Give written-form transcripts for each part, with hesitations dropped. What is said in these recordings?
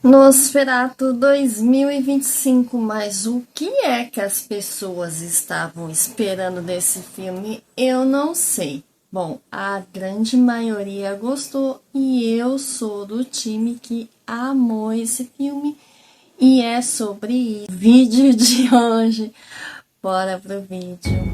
Nosferatu 2025, mas o que é que as pessoas estavam esperando desse filme? Eu não sei. Bom, a grande maioria gostou e eu sou do time que amou esse filme e é sobre o vídeo de hoje. Bora pro vídeo.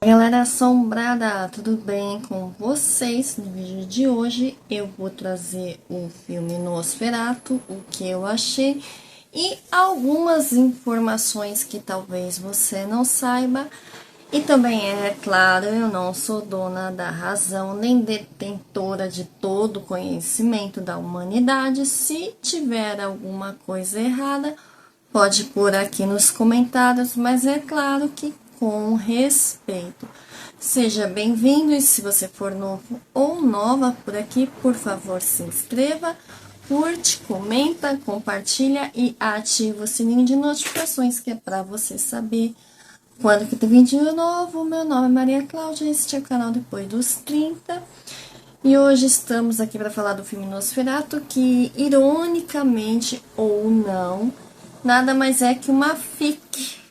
Galera assombrada, tudo bem com vocês? No vídeo de hoje eu vou trazer o filme Nosferatu, o que eu achei e algumas informações que talvez você não saiba. E também é claro, eu não sou dona da razão nem detentora de todo o conhecimento da humanidade. Se tiver alguma coisa errada, pode pôr aqui nos comentários, mas é claro que com respeito. Seja bem-vindo e se você for novo ou nova por aqui, por favor, se inscreva, curte, comenta, compartilha e ativa o sininho de notificações, que é para você saber quando que tem vídeo novo. Meu nome é Maria Cláudia, este é o canal Depois dos 30. E hoje estamos aqui para falar do filme Nosferatu, que, ironicamente ou não, nada mais é que uma fanfic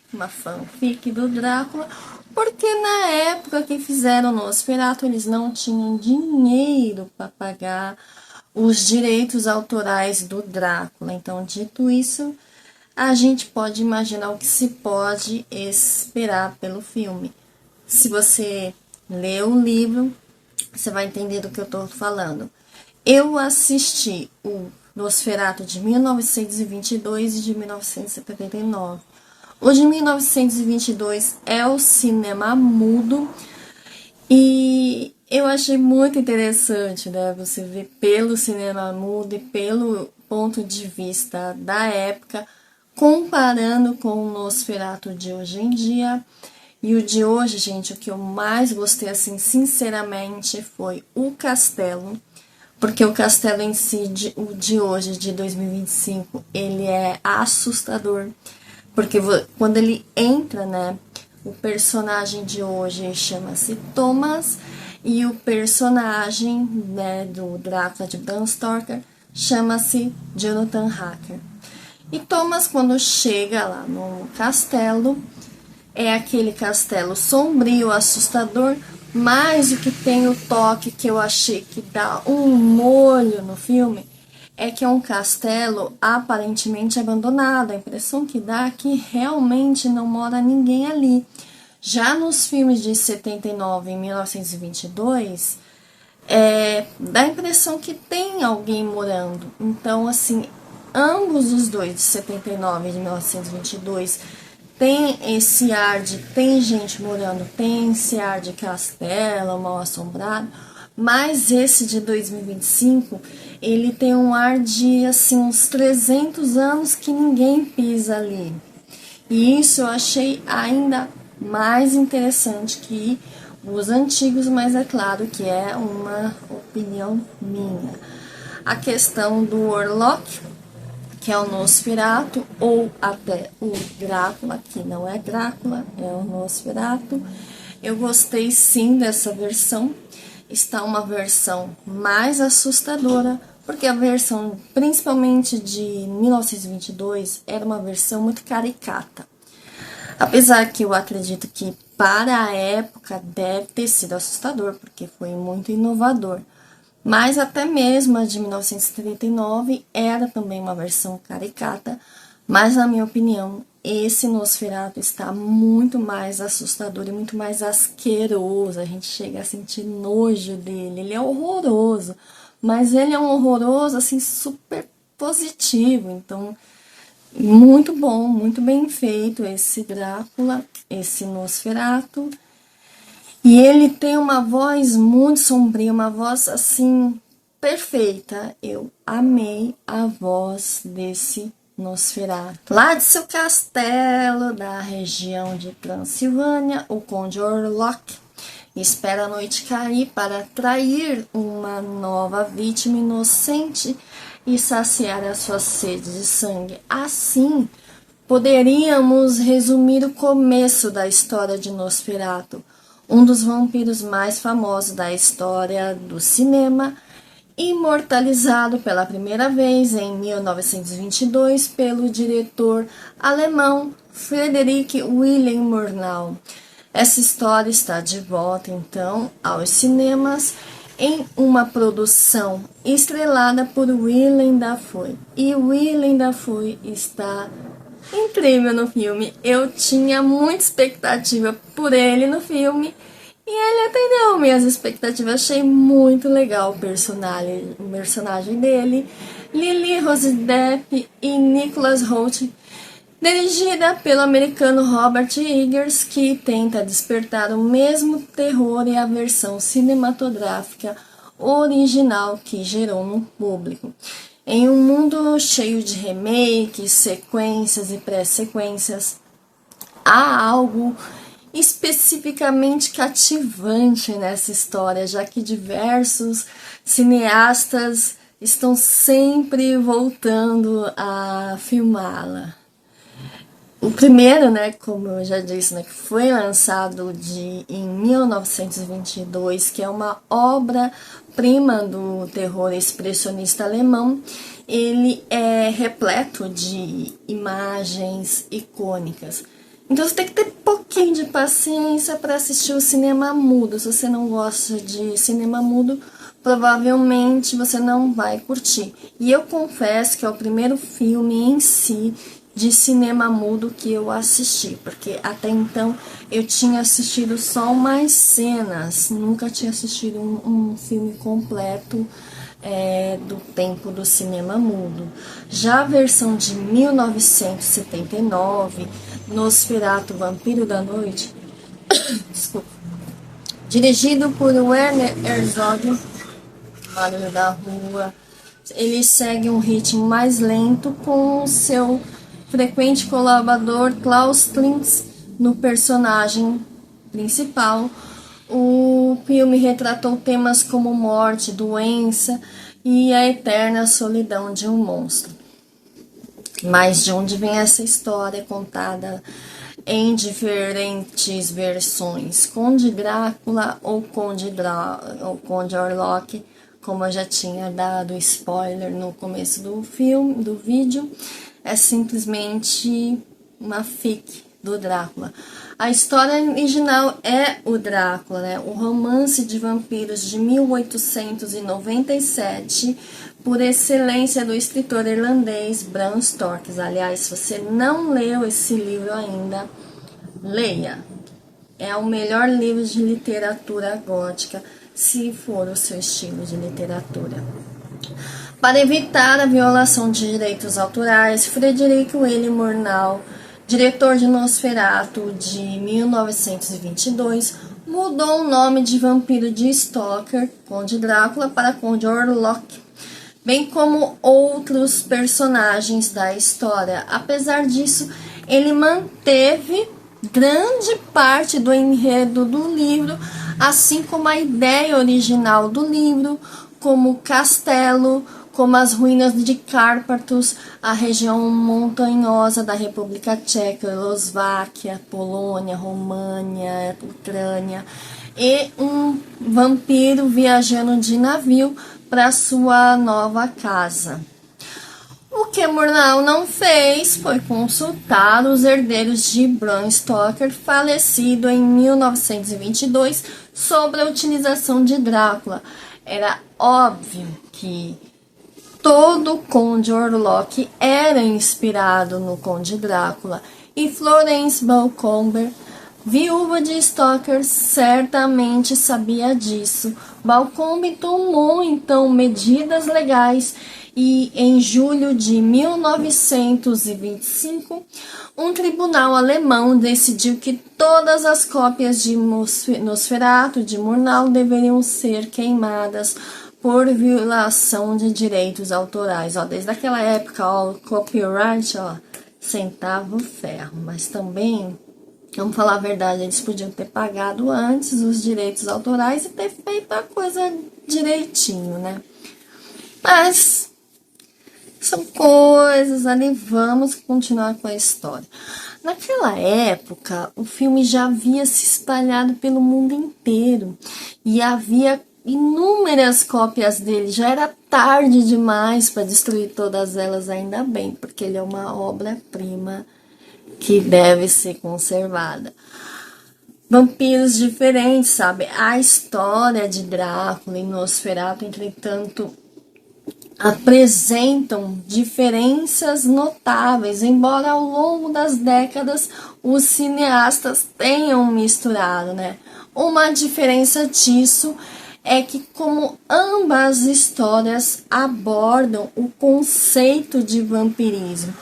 do Drácula, porque na época que fizeram Nosferatu, eles não tinham dinheiro para pagar os direitos autorais do Drácula. Então, dito isso, a gente pode imaginar o que se pode esperar pelo filme. Se você lê o livro, você vai entender do que eu tô falando. Eu assisti o Nosferatu de 1922 e de 1979. O de 1922 é o cinema mudo e eu achei muito interessante, né? Você ver pelo cinema mudo e pelo ponto de vista da época, comparando com o Nosferatu de hoje em dia. E o de hoje, gente, o que eu mais gostei, assim, sinceramente, foi o castelo. Porque o castelo em si, o de hoje, de 2025, ele é assustador. Porque quando ele entra, né, o personagem de hoje chama-se Thomas e o personagem, né, do Drácula de Bram Stoker chama-se Jonathan Harker. E Thomas, quando chega lá no castelo, é aquele castelo sombrio, assustador, mas o que tem o toque que eu achei que dá um molho no filme é que é um castelo aparentemente abandonado. A impressão que dá é que realmente não mora ninguém ali. Já nos filmes de 79 e 1922, dá a impressão que tem alguém morando. Então, assim, ambos os dois, de 79 e de 1922, tem esse ar de tem gente morando, tem esse ar de castelo mal assombrado, mas esse de 2025, ele tem um ar de, assim, uns 300 anos que ninguém pisa ali. E isso eu achei ainda mais interessante que os antigos, mas é claro que é uma opinião minha. A questão do Orlok, que é o Nosferatu, ou até o Drácula, que não é Drácula, é o Nosferatu. Eu gostei sim dessa versão. Está uma versão mais assustadora, porque a versão, principalmente de 1922, era uma versão muito caricata. Apesar que eu acredito que para a época deve ter sido assustador, porque foi muito inovador. Mas até mesmo a de 1939 era também uma versão caricata, mas na minha opinião, esse Nosferatu está muito mais assustador e muito mais asqueroso. A gente chega a sentir nojo dele. Ele é horroroso, mas ele é um horroroso assim super positivo. Então, muito bom, muito bem feito esse Drácula, esse Nosferatu. E ele tem uma voz muito sombria, uma voz assim perfeita. Eu amei a voz desse Nosferatu. Lá de seu castelo, da região de Transilvânia, o Conde Orlok espera a noite cair para atrair uma nova vítima inocente e saciar a sua sede de sangue. Assim, poderíamos resumir o começo da história de Nosferatu, um dos vampiros mais famosos da história do cinema, imortalizado pela primeira vez em 1922 pelo diretor alemão Friedrich Wilhelm Murnau. Essa história está de volta, então, aos cinemas em uma produção estrelada por Willem Dafoe. E Willem Dafoe está incrível no filme. Eu tinha muita expectativa por ele no filme e ele atendeu minhas expectativas. Achei muito legal o personagem dele. Lily Rose Depp e Nicholas Hoult, dirigida pelo americano Robert Eggers, que tenta despertar o mesmo terror e a versão cinematográfica original que gerou no público. Em um mundo cheio de remakes, sequências e pré-sequências, há algo especificamente cativante nessa história, já que diversos cineastas estão sempre voltando a filmá-la. O primeiro, como eu já disse, que foi lançado em 1922, que é uma obra-prima do terror expressionista alemão. Ele é repleto de imagens icônicas. Então você tem que ter um pouquinho de paciência para assistir o cinema mudo. Se você não gosta de cinema mudo, provavelmente você não vai curtir. E eu confesso que é o primeiro filme em si de cinema mudo que eu assisti, porque até então eu tinha assistido só umas cenas, nunca tinha assistido um filme completo do tempo do cinema mudo. Já a versão de 1979, Nosferatu, Vampiro da Noite, desculpa, dirigido por Werner Herzog, Barulho da Rua, ele segue um ritmo mais lento com o seu frequente colaborador Klaus Klintz no personagem principal. O filme retratou temas como morte, doença e a eterna solidão de um monstro. Mas de onde vem essa história contada em diferentes versões? Conde Drácula ou Conde Orlok, como eu já tinha dado spoiler no começo do vídeo, é simplesmente uma fic do Drácula. A história original é o Drácula, o romance de vampiros de 1897, por excelência do escritor irlandês Bram Stoker. Aliás, se você não leu esse livro ainda, leia. É o melhor livro de literatura gótica, se for o seu estilo de literatura. Para evitar a violação de direitos autorais, Friedrich Wilhelm Murnau, diretor de Nosferatu de 1922, mudou o nome de vampiro de Stoker, Conde Drácula, para Conde Orlok, bem como outros personagens da história. Apesar disso, ele manteve grande parte do enredo do livro, assim como a ideia original do livro, como o castelo, como as ruínas de Carpathos, a região montanhosa da República Tcheca, Eslováquia, Polônia, România, Ucrânia, e um vampiro viajando de navio para sua nova casa. O que Murnau não fez foi consultar os herdeiros de Bram Stoker, falecido em 1922, sobre a utilização de Drácula. Era óbvio que todo Conde Orlok era inspirado no Conde Drácula, e Florence Balcomber, viúva de Stoker, certamente sabia disso. Balcomber tomou então medidas legais e em julho de 1925, um tribunal alemão decidiu que todas as cópias de Nosferatu de Murnau deveriam ser queimadas por violação de direitos autorais. Desde aquela época, o copyright, centavo ferro. Mas também, vamos falar a verdade, eles podiam ter pagado antes os direitos autorais e ter feito a coisa direitinho, Mas São coisas ali, vamos continuar com a história. Naquela época, o filme já havia se espalhado pelo mundo inteiro e havia inúmeras cópias dele. Já era tarde demais para destruir todas elas, ainda bem, porque ele é uma obra-prima que deve ser conservada. Vampiros diferentes, sabe? A história de Drácula e Nosferatu, entretanto, apresentam diferenças notáveis, embora ao longo das décadas os cineastas tenham misturado, né? Uma diferença disso é que, como ambas histórias abordam o conceito de vampirismo,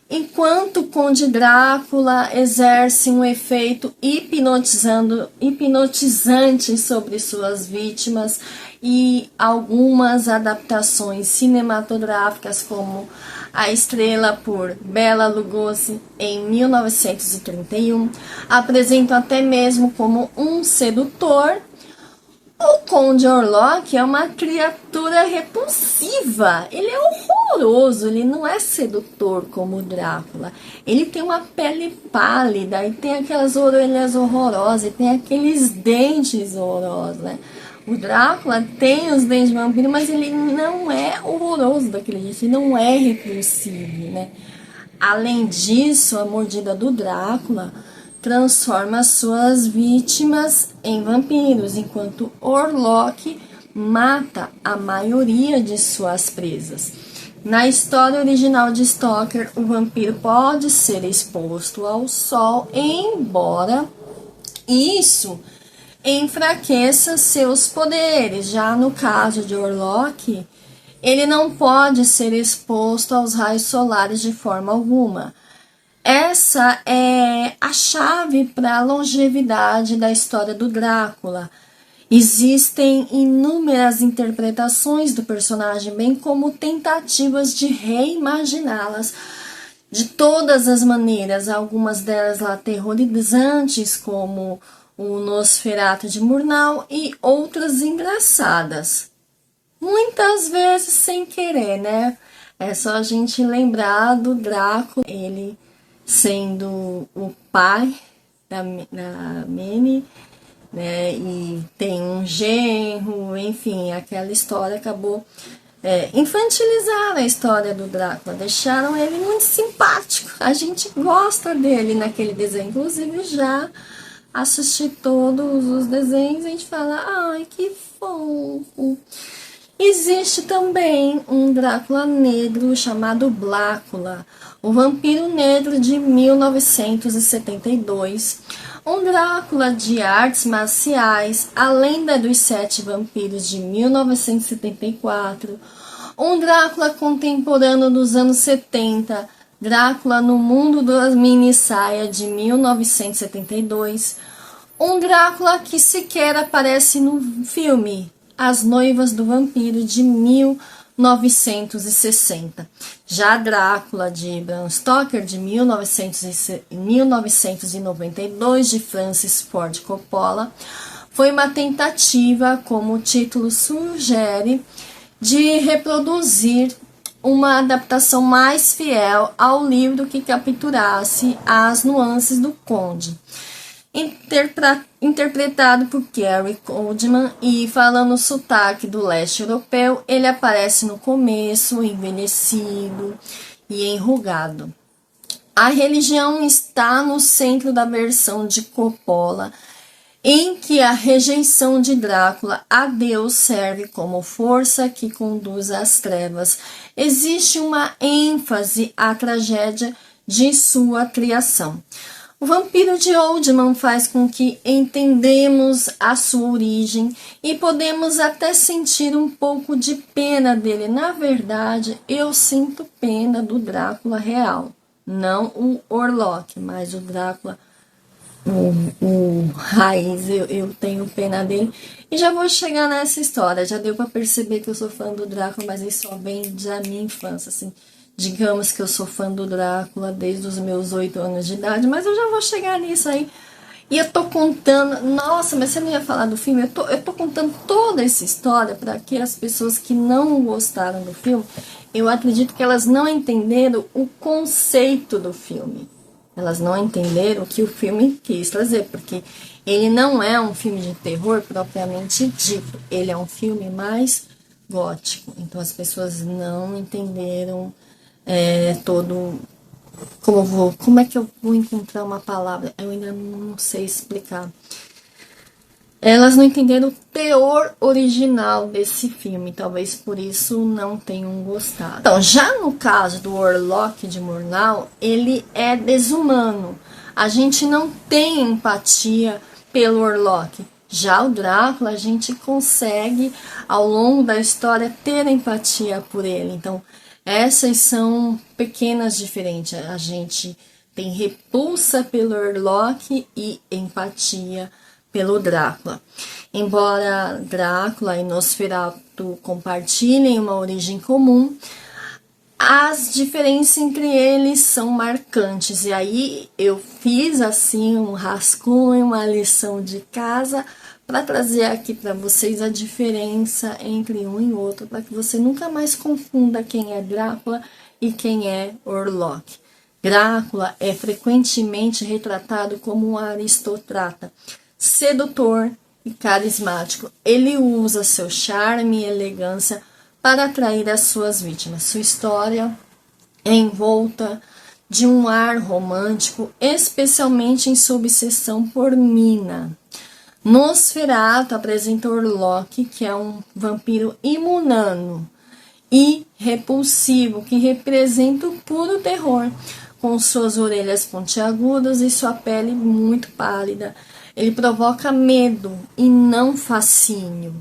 enquanto o Conde Drácula exerce um efeito hipnotizante sobre suas vítimas, e algumas adaptações cinematográficas, como A Estrela por Bela Lugosi em 1931, apresentam até mesmo como um sedutor. O Conde Orlok é uma criatura repulsiva, ele é horroroso, ele não é sedutor como o Drácula. Ele tem uma pele pálida e tem aquelas orelhas horrorosas e tem aqueles dentes horrorosos, né? O Drácula tem os dentes de vampiro, mas ele não é horroroso daquele jeito, ele não é repulsivo, né? Além disso, a mordida do Drácula transforma suas vítimas em vampiros, enquanto Orlok mata a maioria de suas presas. Na história original de Stoker, o vampiro pode ser exposto ao sol, embora isso enfraqueça seus poderes. Já no caso de Orlok, ele não pode ser exposto aos raios solares de forma alguma. Essa é a chave para a longevidade da história do Drácula. Existem inúmeras interpretações do personagem, bem como tentativas de reimaginá-las de todas as maneiras, algumas delas aterrorizantes, como o Nosferatu de Murnau, e outras engraçadas. Muitas vezes sem querer, né? É só a gente lembrar do Drácula, ele sendo o pai da Mene, né, e tem um genro, enfim, aquela história acabou infantilizaram a história do Drácula, deixaram ele muito simpático, a gente gosta dele naquele desenho, inclusive já assisti todos os desenhos e a gente fala, ai, que fofo. Existe também um Drácula negro chamado Blácula, o Vampiro Negro de 1972, um Drácula de artes marciais, A Lenda dos Sete Vampiros de 1974, um Drácula contemporâneo dos anos 70, Drácula no Mundo da Minissaia de 1972, um Drácula que sequer aparece no filme, As Noivas do Vampiro de 1960. Já Drácula de Bram Stoker de 1992 de Francis Ford Coppola foi uma tentativa, como o título sugere, de reproduzir uma adaptação mais fiel ao livro que capturasse as nuances do Conde. Interpretado por Gary Oldman e falando o sotaque do leste europeu, ele aparece no começo envelhecido e enrugado. A religião está no centro da versão de Coppola, em que a rejeição de Drácula a Deus serve como força que conduz às trevas. Existe uma ênfase à tragédia de sua criação. O Vampiro de Oldman faz com que entendemos a sua origem e podemos até sentir um pouco de pena dele. Na verdade, eu sinto pena do Drácula real, não o Orlok, mas o Drácula, o raiz, eu tenho pena dele. E já vou chegar nessa história, já deu para perceber que eu sou fã do Drácula, mas isso só vem da minha infância, assim. Digamos que eu sou fã do Drácula desde os meus 8 anos de idade, mas eu já vou chegar nisso aí. E eu tô contando, nossa, mas você não ia falar do filme? Eu tô contando toda essa história para que as pessoas que não gostaram do filme eu acredito que elas não entenderam o conceito do filme. Elas não entenderam o que o filme quis trazer, porque ele não é um filme de terror propriamente dito. Ele é um filme mais gótico. Então as pessoas não entenderam todo... Como é que eu vou encontrar uma palavra? Eu ainda não sei explicar. Elas não entenderam o teor original desse filme, talvez por isso não tenham gostado. Então, já no caso do Orlok de Murnau, ele é desumano. A gente não tem empatia pelo Orlok. Já o Drácula, a gente consegue, ao longo da história, ter empatia por ele. Então, essas são pequenas diferenças. A gente tem repulsa pelo Orlok e empatia pelo Drácula. Embora Drácula e Nosferatu compartilhem uma origem comum, as diferenças entre eles são marcantes. E aí eu fiz assim um rascunho, uma lição de casa para trazer aqui para vocês a diferença entre um e outro, para que você nunca mais confunda quem é Drácula e quem é Orlok. Drácula é frequentemente retratado como um aristocrata, sedutor e carismático. Ele usa seu charme e elegância para atrair as suas vítimas. Sua história é envolta de um ar romântico, especialmente em sua obsessão por Mina. Nosferatu apresenta Orlok, que é um vampiro imunano e repulsivo, que representa o puro terror, com suas orelhas pontiagudas e sua pele muito pálida. Ele provoca medo e não fascínio,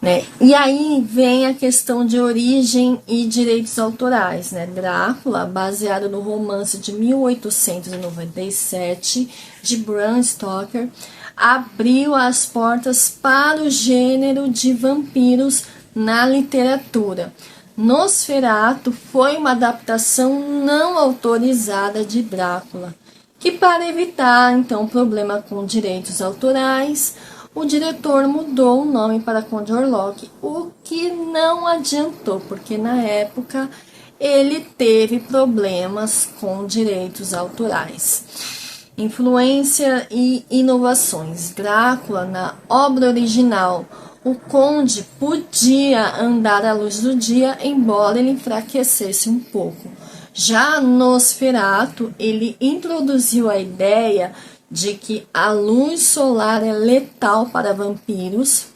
né? E aí vem a questão de origem e direitos autorais, né? Drácula, baseado no romance de 1897 de Bram Stoker, abriu as portas para o gênero de vampiros na literatura. Nosferatu foi uma adaptação não autorizada de Drácula, que para evitar então problema com direitos autorais, o diretor mudou o nome para Conde Orlok, o que não adiantou, porque na época ele teve problemas com direitos autorais. Influência e inovações. Drácula, na obra original, o conde podia andar à luz do dia, embora ele enfraquecesse um pouco. Já Nosferatu, ele introduziu a ideia de que a luz solar é letal para vampiros,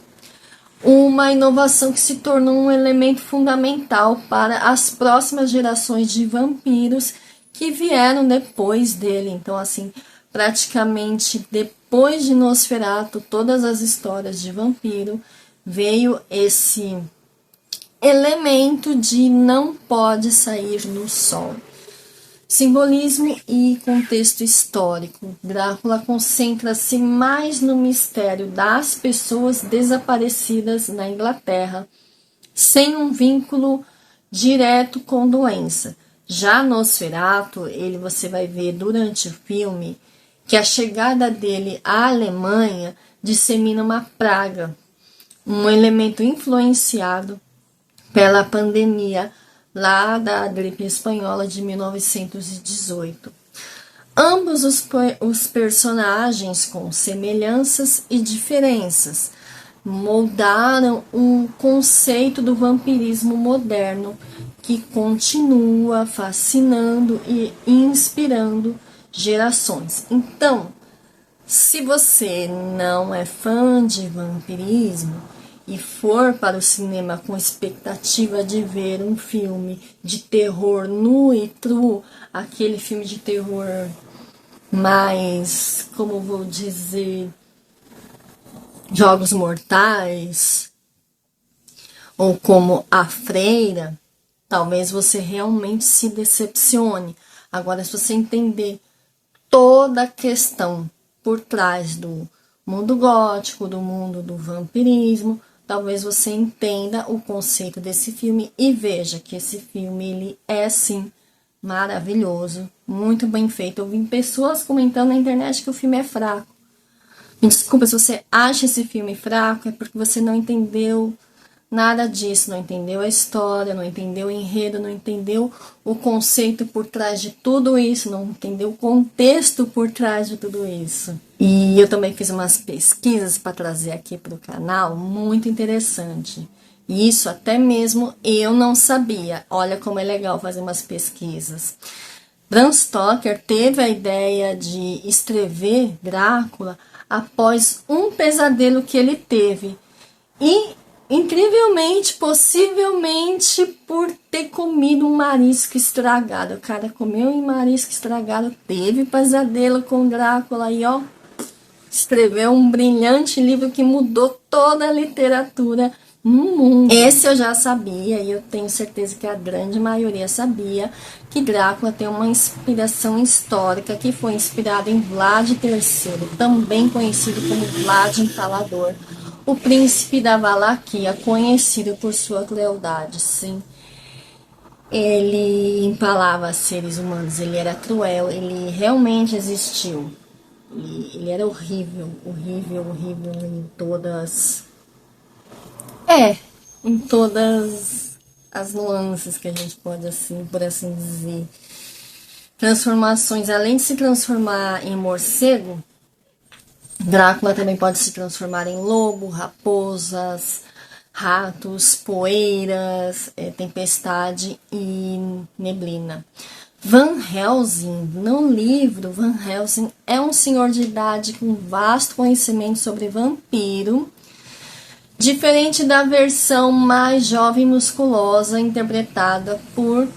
uma inovação que se tornou um elemento fundamental para as próximas gerações de vampiros que vieram depois dele. Então, assim, praticamente depois de Nosferatu, todas as histórias de vampiro, veio esse elemento de não pode sair no sol. Simbolismo e contexto histórico. Drácula concentra-se mais no mistério das pessoas desaparecidas na Inglaterra, sem um vínculo direto com doença. Já Nosferatu, você vai ver durante o filme que a chegada dele à Alemanha dissemina uma praga, um elemento influenciado pela pandemia lá da gripe espanhola de 1918. Ambos os personagens, com semelhanças e diferenças, moldaram o conceito do vampirismo moderno, que continua fascinando e inspirando gerações. Então, se você não é fã de vampirismo e for para o cinema com expectativa de ver um filme de terror nu e cru, aquele filme de terror mais, como vou dizer, Jogos Mortais, ou como A Freira, talvez você realmente se decepcione. Agora, se você entender toda a questão por trás do mundo gótico, do mundo do vampirismo, talvez você entenda o conceito desse filme e veja que esse filme ele é sim maravilhoso, muito bem feito. Eu vi pessoas comentando na internet que o filme é fraco. Me desculpa, se você acha esse filme fraco, é porque você não entendeu Nada disso, não entendeu a história, não entendeu o enredo, não entendeu o conceito por trás de tudo isso, não entendeu o contexto por trás de tudo isso. E eu também fiz umas pesquisas para trazer aqui para o canal, muito interessante. Isso até mesmo eu não sabia. Olha como é legal fazer umas pesquisas. Bram Stoker teve a ideia de escrever Drácula após um pesadelo que ele teve. E, incrivelmente, possivelmente por ter comido um marisco estragado. O cara comeu um marisco estragado, teve pesadelo com Drácula e, ó, escreveu um brilhante livro que mudou toda a literatura no mundo. Esse eu já sabia e eu tenho certeza que a grande maioria sabia que Drácula tem uma inspiração histórica que foi inspirada em Vlad III, também conhecido como Vlad Empalador, o príncipe da Valaquia, conhecido por sua crueldade. Sim, ele empalava seres humanos, ele era cruel, ele realmente existiu. Ele era horrível, horrível, horrível em todas... em todas as nuances que a gente pode, assim, por assim dizer. Transformações, além de se transformar em morcego, Drácula também pode se transformar em lobo, raposas, ratos, poeiras, tempestade e neblina. Van Helsing, no livro, Van Helsing é um senhor de idade com vasto conhecimento sobre vampiro, diferente da versão mais jovem e musculosa interpretada por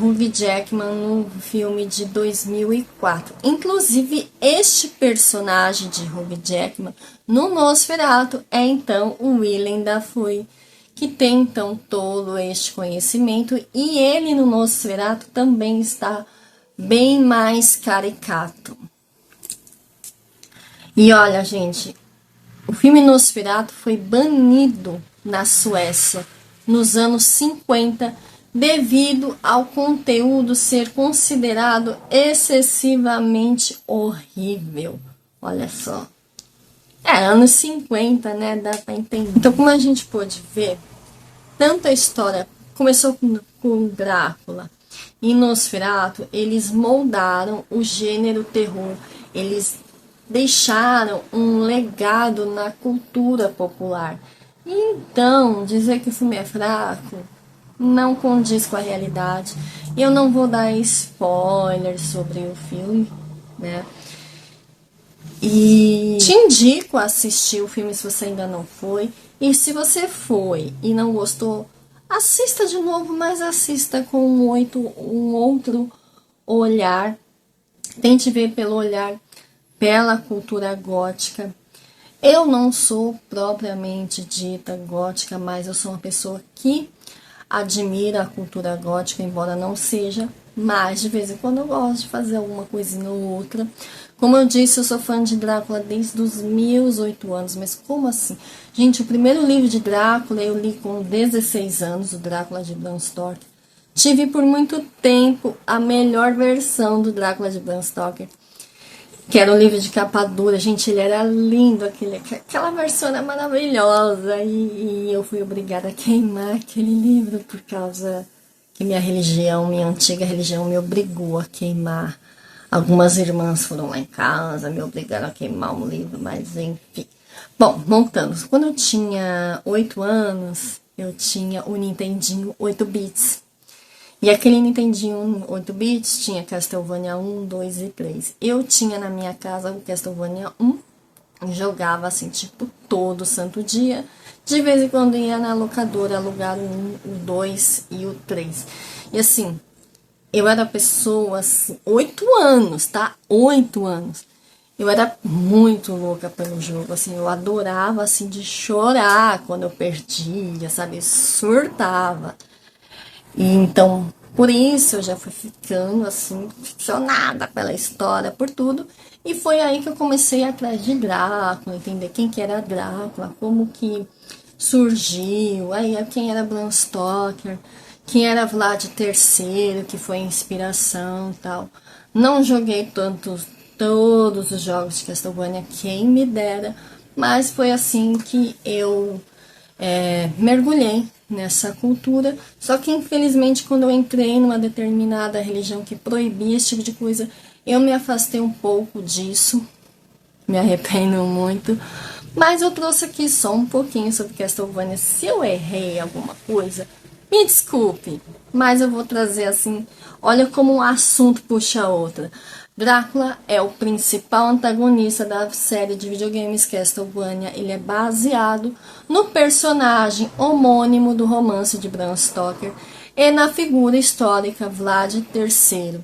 Hugh Jackman no filme de 2004. Inclusive, este personagem de Hugh Jackman no Nosferatu é então o Willem Dafoe, que tem então todo este conhecimento, e ele no Nosferatu também está bem mais caricato. E olha, gente, o filme Nosferatu foi banido na Suécia nos anos 50 devido ao conteúdo ser considerado excessivamente horrível. Olha só. Anos 50, né? Dá pra entender. Então, como a gente pôde ver, tanta história começou com Drácula e Nosferatu, eles moldaram o gênero terror, eles deixaram um legado na cultura popular. Então, dizer que o filme é fraco não condiz com a realidade. Eu não vou dar spoilers sobre o filme, né? E te indico a assistir o filme se você ainda não foi. E se você foi e não gostou, assista de novo, mas assista com um outro olhar. Tente ver pelo olhar, pela cultura gótica. Eu não sou propriamente dita gótica, mas eu sou uma pessoa que admira a cultura gótica, embora não seja, mas de vez em quando eu gosto de fazer alguma coisinha ou outra. Como eu disse, eu sou fã de Drácula desde os meus 8 anos, mas como assim? Gente, o primeiro livro de Drácula eu li com 16 anos, o Drácula de Bram Stoker. Tive por muito tempo a melhor versão do Drácula de Bram Stoker, que era um livro de capa dura. Gente, ele era lindo, aquela versão era maravilhosa, e eu fui obrigada a queimar aquele livro por causa que minha antiga religião me obrigou a queimar. Algumas irmãs foram lá em casa, me obrigaram a queimar um livro, mas enfim. Bom, voltando. Quando eu tinha 8 anos, eu tinha o Nintendinho 8 bits. E aquele Nintendinho 8 bits tinha Castlevania 1, 2 e 3. Eu tinha na minha casa o Castlevania 1, jogava assim, tipo, todo santo dia. De vez em quando ia na locadora alugar o 1, o 2 e o 3. E assim, eu era pessoa, assim, 8 anos, tá? 8 anos. Eu era muito louca pelo jogo, assim, eu adorava, assim, de chorar quando eu perdia, sabe? Eu surtava. E então, por isso eu já fui ficando, assim, ficcionada pela história, por tudo. E foi aí que eu comecei atrás de Drácula, entender quem que era Drácula, como que surgiu, aí quem era Bram Stoker, quem era Vlad III, que foi a inspiração e tal. Não joguei todos os jogos de Castlevania, quem me dera, mas foi assim que eu mergulhei nessa cultura, só que infelizmente quando eu entrei numa determinada religião que proibia esse tipo de coisa, eu me afastei um pouco disso, me arrependo muito, mas eu trouxe aqui só um pouquinho sobre Castlevania. Se eu errei alguma coisa, me desculpe, mas eu vou trazer assim, olha como um assunto puxa a outra. Drácula é o principal antagonista da série de videogames Castlevania. Ele é baseado no personagem homônimo do romance de Bram Stoker e na figura histórica Vlad III.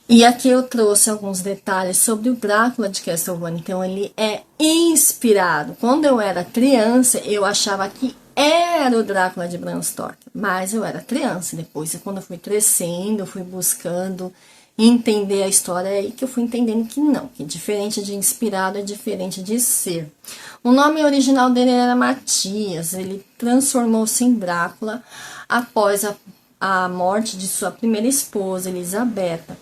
E aqui eu trouxe alguns detalhes sobre o Drácula de Castlevania. Então ele é inspirado. Quando eu era criança, eu achava que era o Drácula de Bram Stoker, mas eu era criança. Depois, quando eu fui crescendo, eu fui buscando entender a história, é aí que eu fui entendendo que não, que diferente de inspirado é diferente de ser. O nome original dele era Matias, ele transformou-se em Drácula após a morte de sua primeira esposa, Elisabetta.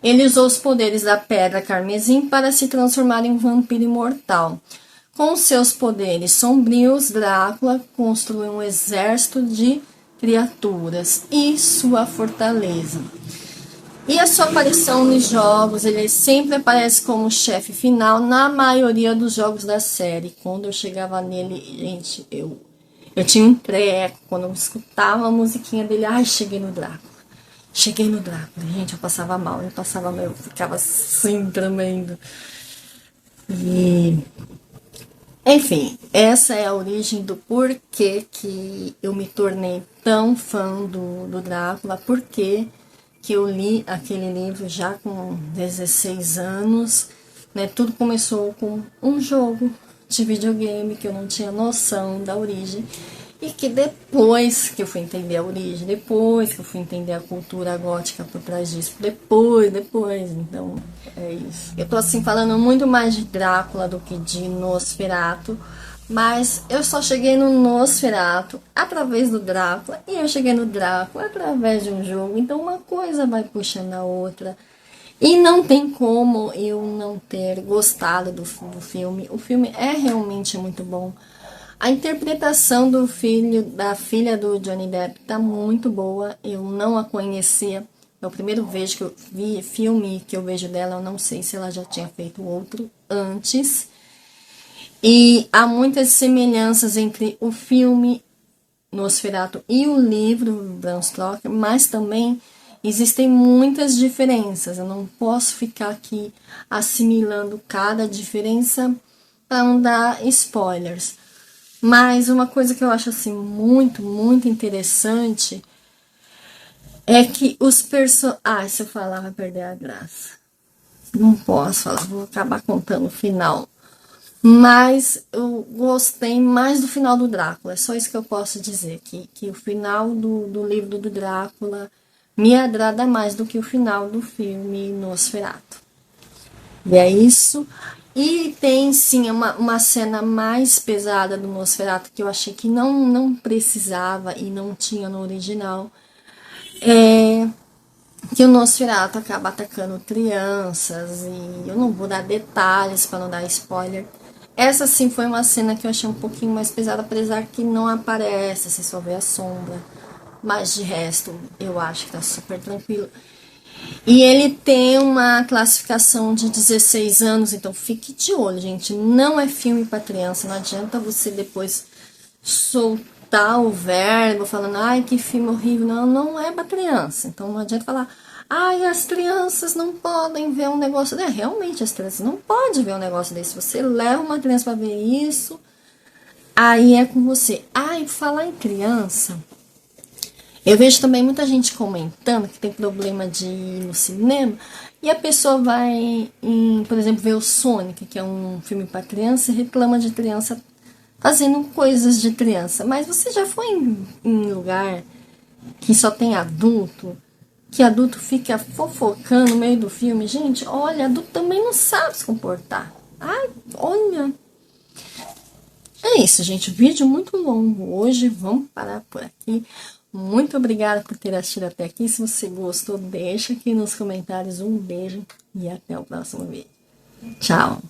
Ele usou os poderes da Pedra Carmesim para se transformar em um vampiro imortal. Com seus poderes sombrios, Drácula construiu um exército de criaturas e sua fortaleza. E a sua aparição nos jogos, ele sempre aparece como chefe final na maioria dos jogos da série. Quando eu chegava nele, gente, eu tinha um treco. Quando eu escutava a musiquinha dele, ai, cheguei no Drácula. Cheguei no Drácula. Gente, eu passava mal, eu ficava assim, tremendo. E... enfim, essa é a origem do porquê que eu me tornei tão fã do Drácula, porque que eu li aquele livro já com 16 anos, né? Tudo começou com um jogo de videogame que eu não tinha noção da origem e que depois que eu fui entender a origem, depois que eu fui entender a cultura gótica por trás disso, depois, então é isso. Eu tô assim falando muito mais de Drácula do que de Nosferatu, mas eu só cheguei no Nosferatu através do Drácula e eu cheguei no Drácula através de um jogo, então uma coisa vai puxando a outra. E não tem como eu não ter gostado do filme. O filme é realmente muito bom. A interpretação da filha do Johnny Depp tá muito boa. Eu não a conhecia. É o primeiro vez que eu vi filme que eu vejo dela. Eu não sei se ela já tinha feito outro antes. E há muitas semelhanças entre o filme Nosferatu e o livro Bram Stoker, mas também existem muitas diferenças. Eu não posso ficar aqui assimilando cada diferença para não dar spoilers. Mas uma coisa que eu acho assim muito, muito interessante é que os personagens... se eu falar vai perder a graça. Não posso falar, vou acabar contando o final. Mas eu gostei mais do final do Drácula. É só isso que eu posso dizer. Que o final do livro do Drácula me agrada mais do que o final do filme Nosferatu. E é isso. E tem sim uma cena mais pesada do Nosferatu que eu achei que não precisava e não tinha no original. É que o Nosferatu acaba atacando crianças e eu não vou dar detalhes para não dar spoiler. Essa sim foi uma cena que eu achei um pouquinho mais pesada, apesar que não aparece, você só vê a sombra. Mas de resto, eu acho que tá super tranquilo. E ele tem uma classificação de 16 anos, então fique de olho, gente. Não é filme para criança, não adianta você depois soltar o verbo falando, ai, que filme horrível. Não é para criança. Então não adianta falar, ai, as crianças não podem ver um negócio desse. Realmente, as crianças não podem ver um negócio desse. Se você leva uma criança para ver isso, aí é com você. Ai, falar em criança... eu vejo também muita gente comentando que tem problema de ir no cinema e a pessoa vai, por exemplo, ver o Sonic, que é um filme para criança, e reclama de criança fazendo coisas de criança. Mas você já foi em lugar que só tem adulto, que adulto fica fofocando no meio do filme? Gente, olha, adulto também não sabe se comportar. Ai, olha... é isso, gente. Vídeo muito longo hoje. Vamos parar por aqui. Muito obrigada por ter assistido até aqui. Se você gostou, deixa aqui nos comentários um beijo e até o próximo vídeo. Tchau!